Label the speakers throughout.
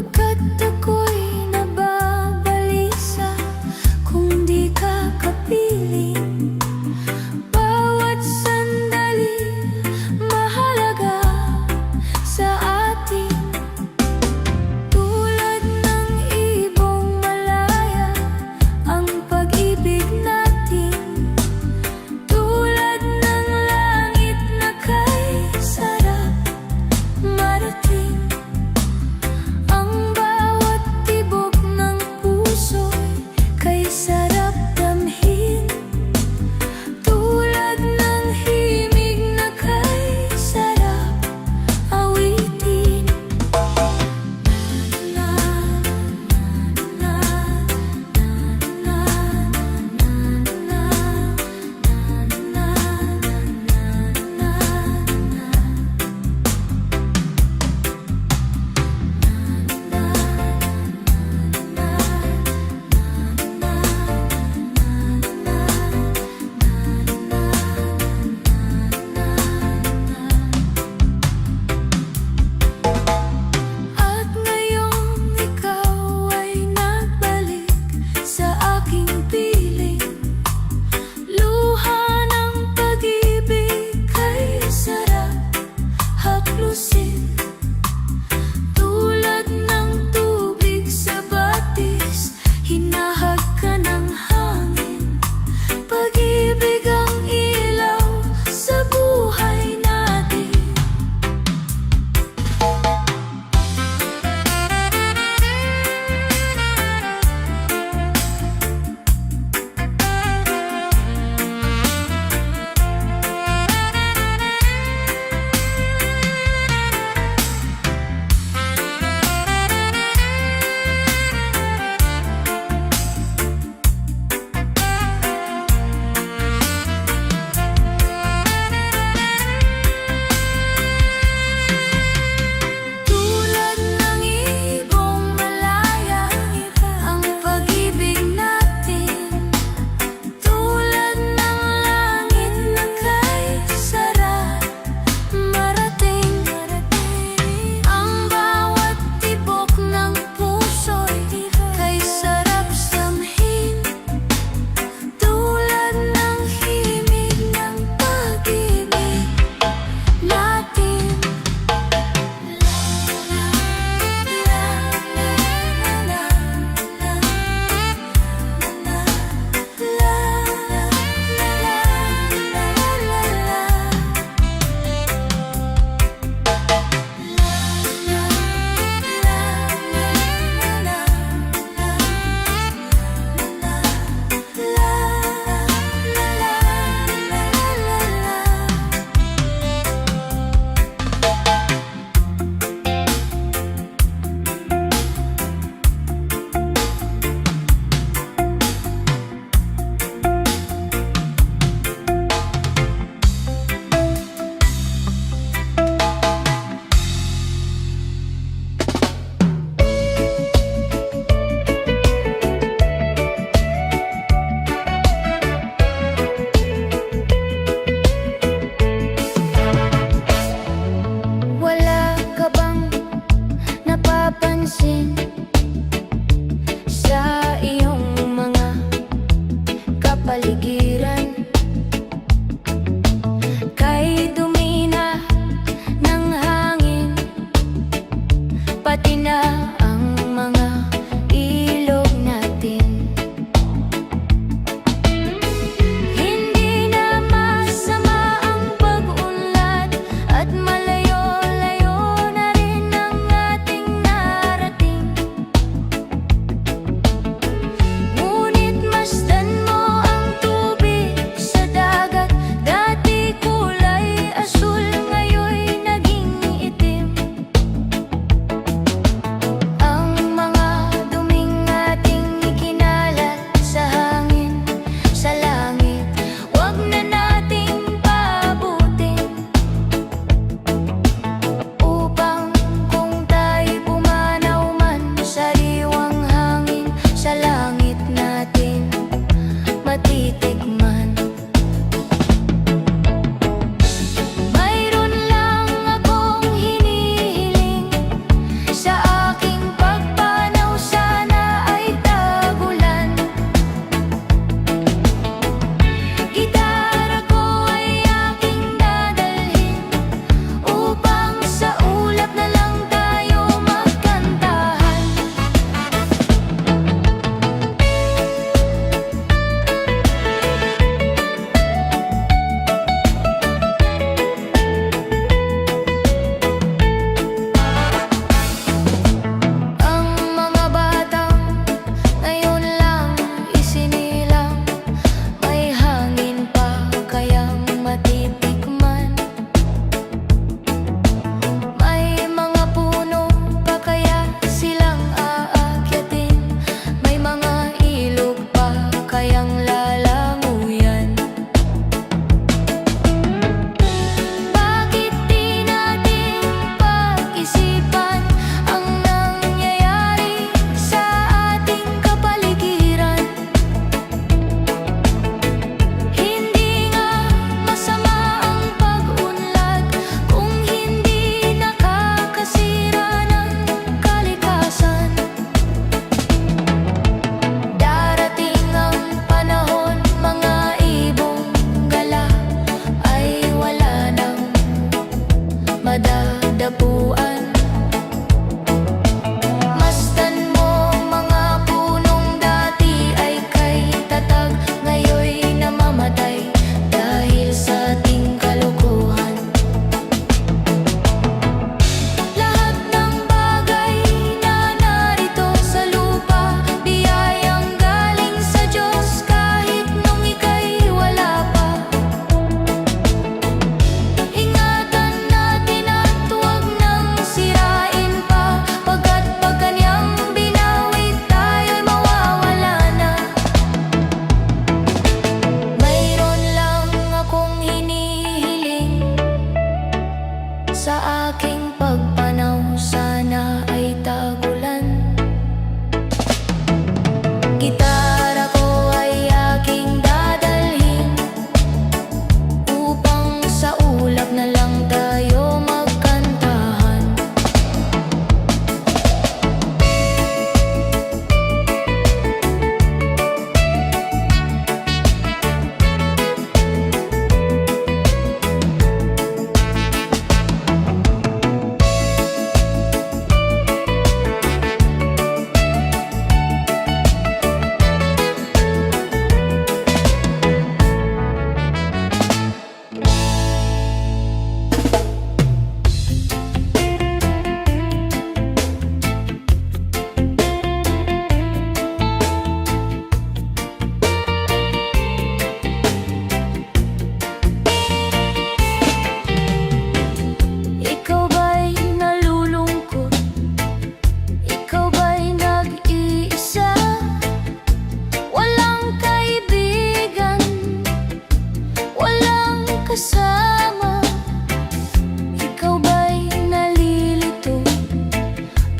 Speaker 1: Pagkat ako'y nababalisa kung di ka kapiling. Bawat sandali mahalaga sa atin. Tulad ng ibong malaya ang pag-ibig natin. Tulad ng langit na kay sarap marating. Ang bawat tibok ng puso'y kay sarap damhin. Tulad ng himig na kay sarap awitin. Na, na, na, na, At ngayong ikaw ay nagbalik sa aking piling. Luha ng pag-ibig kay sarap haplusin. Tulad ng tubig sa batis, hinahag ka ng hangin. Pag-ibig ang ilaw sa buhay natin. Tulad ng ibong malaya ang pag-ibig natin. Tulad ng langit na kay sarap marating. Ang bawat tibok ng puso'y kay sarap samhin. Tulad ng himig ng pag-ibig natin. Wala ka bang napapansin sa iyong mga kapaligiran? Kay dumi na ng hangin, pati na ang mga ilog natin. Hindi na masama ang pag-unlad at malayo-layo na rin ang ating narating. Ngunit masdan mo ang tubig sa dagat. Dati kulay asul, ngayon naging itim.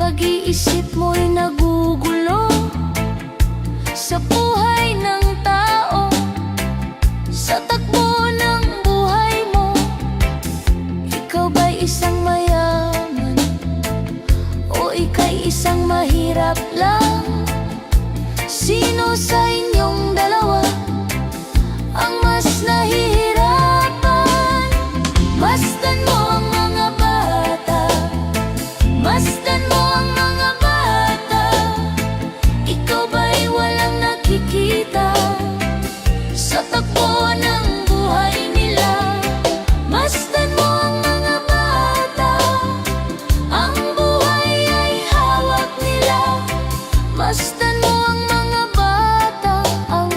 Speaker 1: Pag-iisip mo'y nagugulo sa buhay ng tao, sa takbo ng buhay mo. Ikaw ba'y isang mayaman o ika'y isang mahirap lang? Sino sa inyong dalawa ang mas nahihirapan? Masdan mo ang mga bata, masdan mo ang mga bata. Ikaw ba'y walang nakikita sa takbo ng buhay nila? Masdan mo ang mga bata, ang buhay ay hawak nila. Masdan mo ang mga bata, ang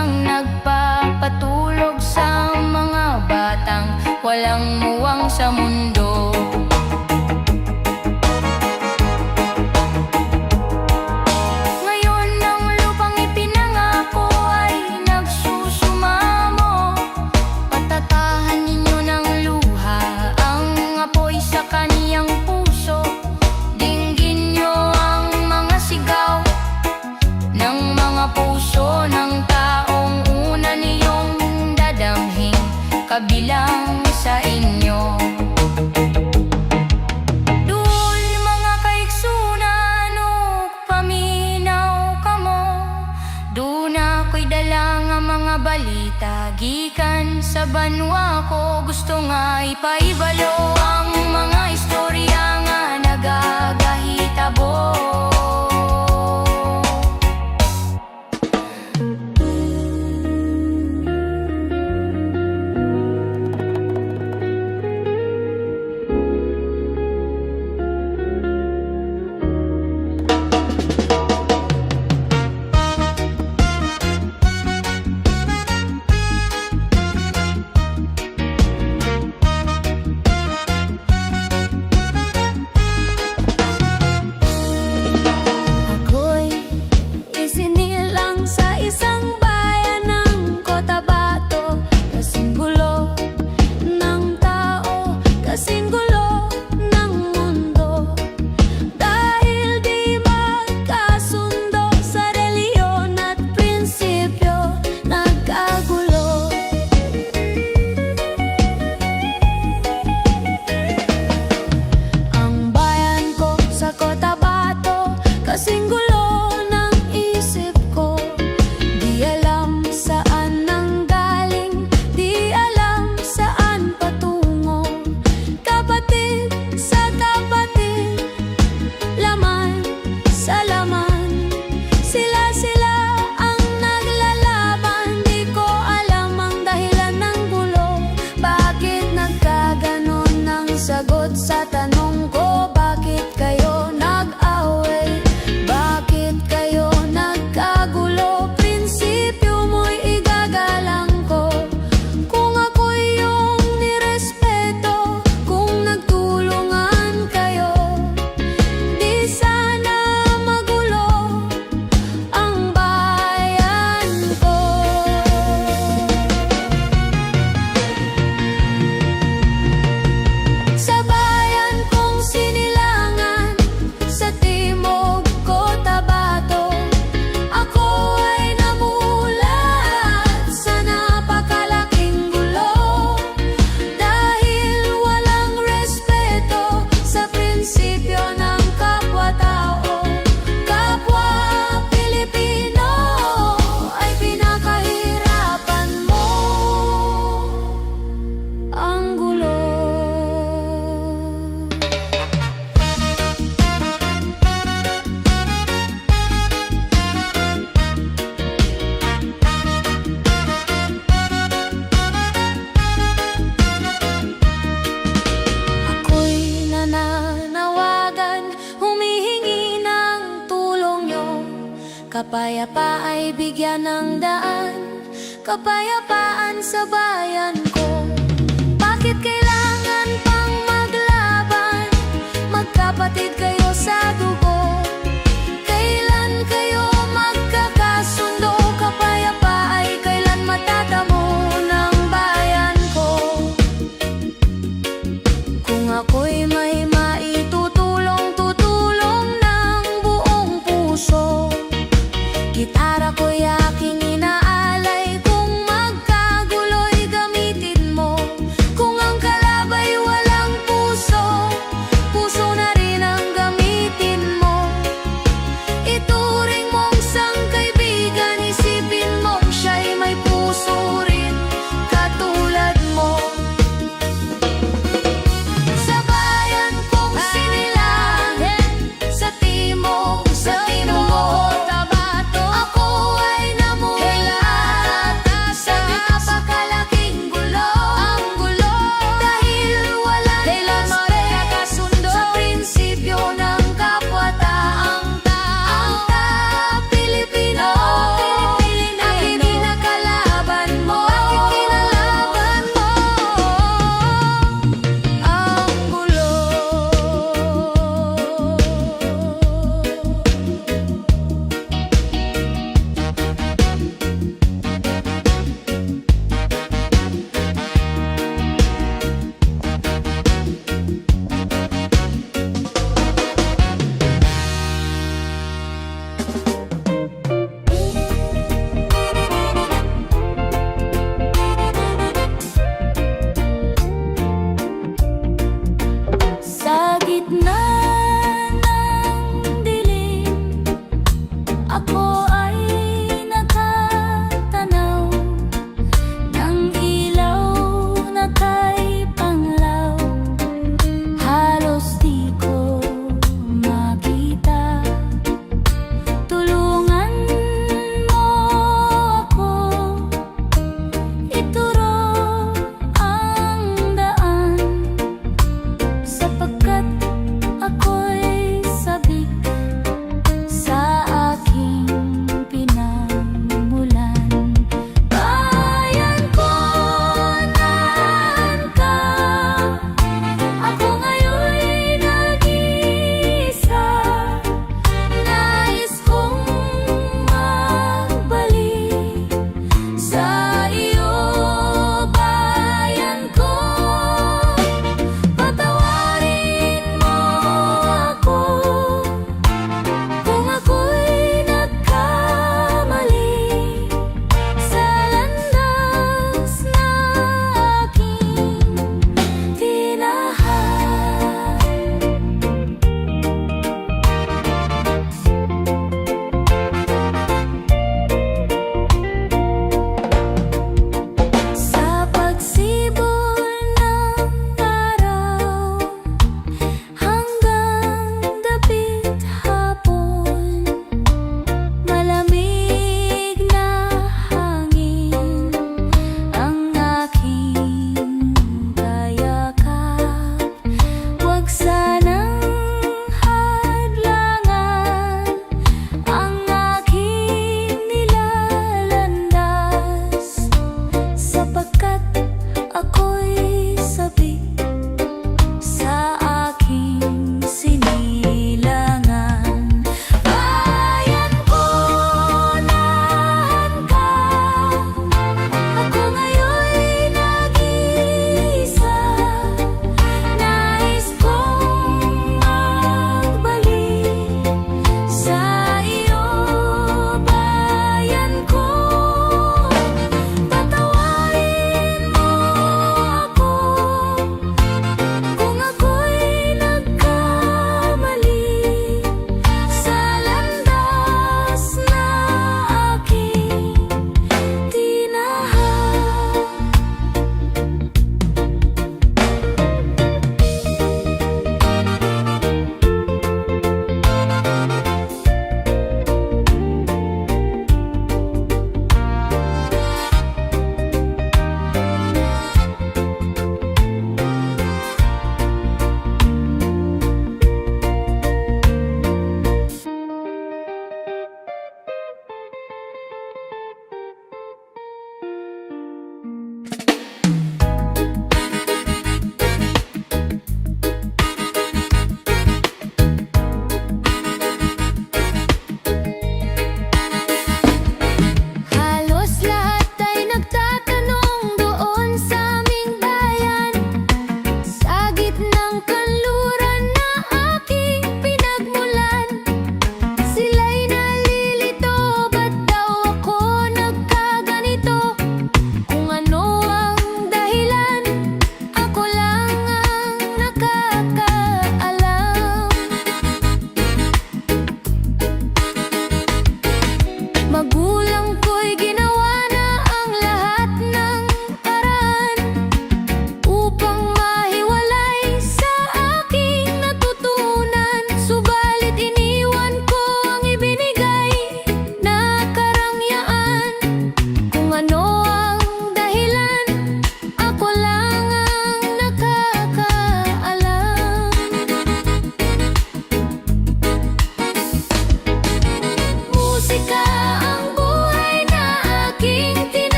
Speaker 1: kang nagpapatulog sa mga batang walang muwang sa mundo. Ngayon ang lupang ipinangako ay nagsusumamo. Patatahan ninyo ng luha ang apoy sa kaniyang puso. Dinggin nyo ang mga sigaw ng mga puso ng taong una niyong dadamhing kabilang sa inyo. Dul mga kaiksunan ug paminaw kamo. Duna ko'y dala nga mga balita gikan sa banwa ko. Gusto nga ipaibalo ang mga istorya nga nagagahitabo. Sagot sa tanong ko, bakit kayo nag-away? Bakit kayo nagkagulo? Prinsipyo mo'y igagalang ko. Kung ako'y iyong nirespeto, kung nagtulungan kayo, di sana magulo ang bayan ko. Sa bayan kong sinilangan, sa timog Cotabato, ako ay namulat sa napakalaking gulo. Dahil walang respeto sa prinsipyo ng kapwa-tao. Kapwa Pilipino ay pinakahirapan mo ang gulo. Ako'y nananawagan, humihingi ng tulong nyo. Kapayapa ay bigyan ng daan, kapayapaan sa bayan ko. Bakit kailangan pang maglaban? Magkapatid kayo sa dugo. Kailan kayo magkakasundo? Kapayapa ay kailan matatamo ng bayan ko? Kung ako'y may maitutulong, tutulong ng buong puso. Gitara ko'y aking inaalay, kung magkagulo'y gamitin mo. Kung ang kalabay walang puso, puso na rin ang gamitin mo.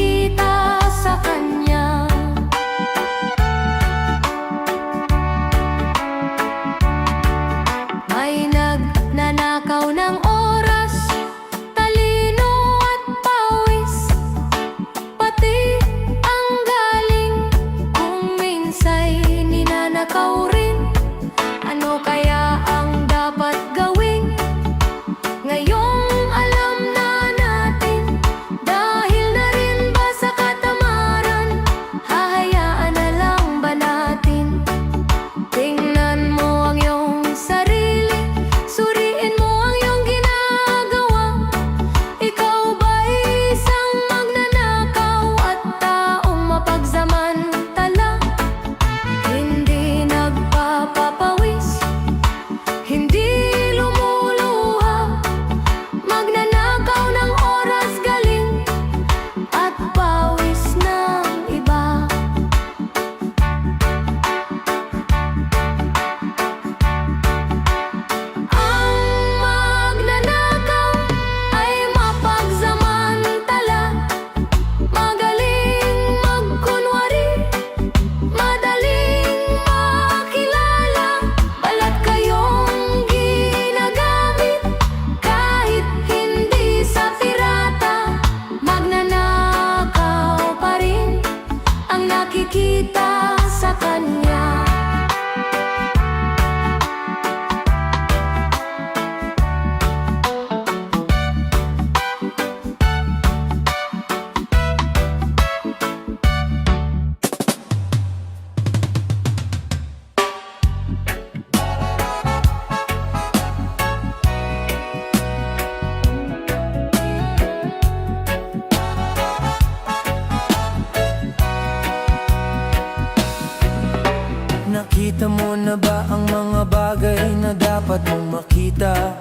Speaker 1: nakikita sa kanya. May nagnanakaw ng oras, talino at pawis, pati ang galing kung minsa'y ninanakaw rin. Ano kaya ang dapat gawin? Ngayong alam na natin, dahil na rin ba sa katamaran, hahayaan na lang ba natin? Tingnan mo ang iyong sarili, suriin mo ang iyong ginagawa. Ikaw ba'y isang magnanakaw at taong mapagsamantala? Hindi nagpapapawis, hindi lumuluha, magnanakaw ng oras, galing at pawis ng iba. Ang magnanakaw ay mapagsamantala, magaling magkunwari, madaling makilala. Balat kayong ginagamit kahit hindi sa pirata, magnanakaw pa rin ang nakikita sa kanya.
Speaker 2: Nakita mo na ba ang mga bagay na dapat mong makita?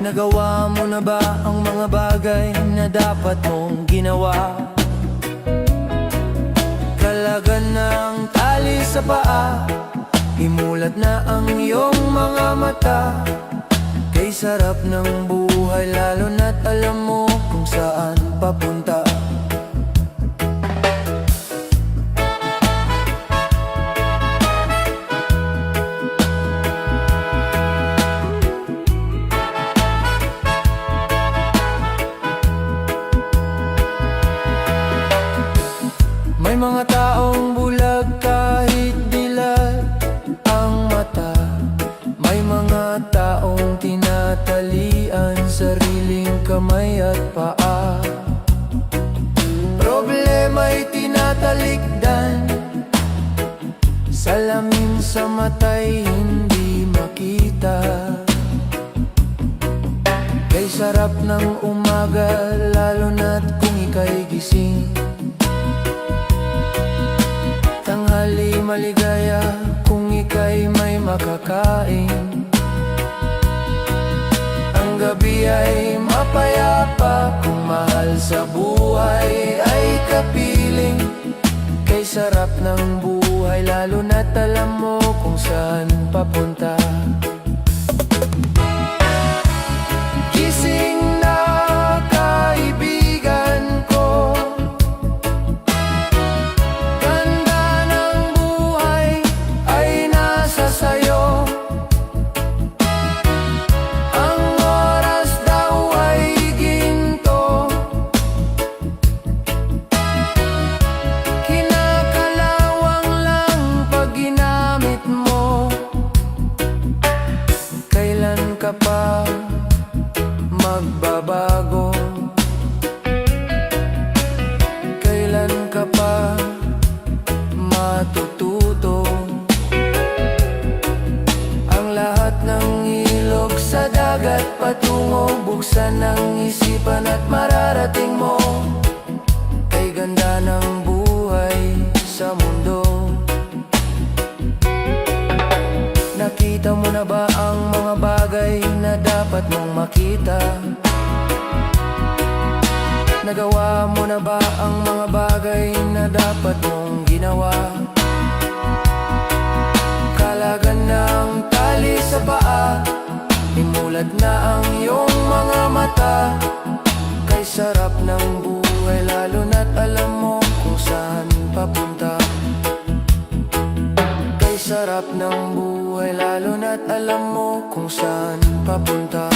Speaker 2: Nagawa mo na ba ang mga bagay na dapat mong ginawa? Kalagan ng tali sa paa, imulat na ang iyong mga mata. Kay sarap ng buhay, lalo na't alam mo kung saan papunta. May mga taong bulag kahit dilat ang mata. May mga taong tinatalian sariling kamay at paa. Problema'y tinatalikdan, salamin sa mata'y hindi makita. Kay sarap ng umaga, lalo na't kung ika'y gising. Tanghali maligaya kung ika'y may makakain. Ang gabi ay mapayapa kung mahal sa buhay ay kapiling. Kay sarap ng buhay, lalo na't alam mo kung saan papunta. Gising na kaibigan ko, ganda ng buhay ay nasa sayo. Ang oras daw ay ginto, kinakalawang lang pag ginamit mo. Kailan ka pa magbabago? Kailan ka pa matututo? Ang lahat ng ilog sa dagat patungo, buksan ng isipan at mararating mo. Kay ganda ng buhay sa mundo. Nakita mo na ba ang mga bagay na dapat mong makita? Nagawa mo na ba ang mga bagay na dapat mong ginawa? Kalagan ng tali sa paa, imulat na ang iyong mga mata. Kay sarap ng buhay lalo na't alam mo kung saan papunta. Kay sarap ng buhay lalo na't alam mo kung saan papunta.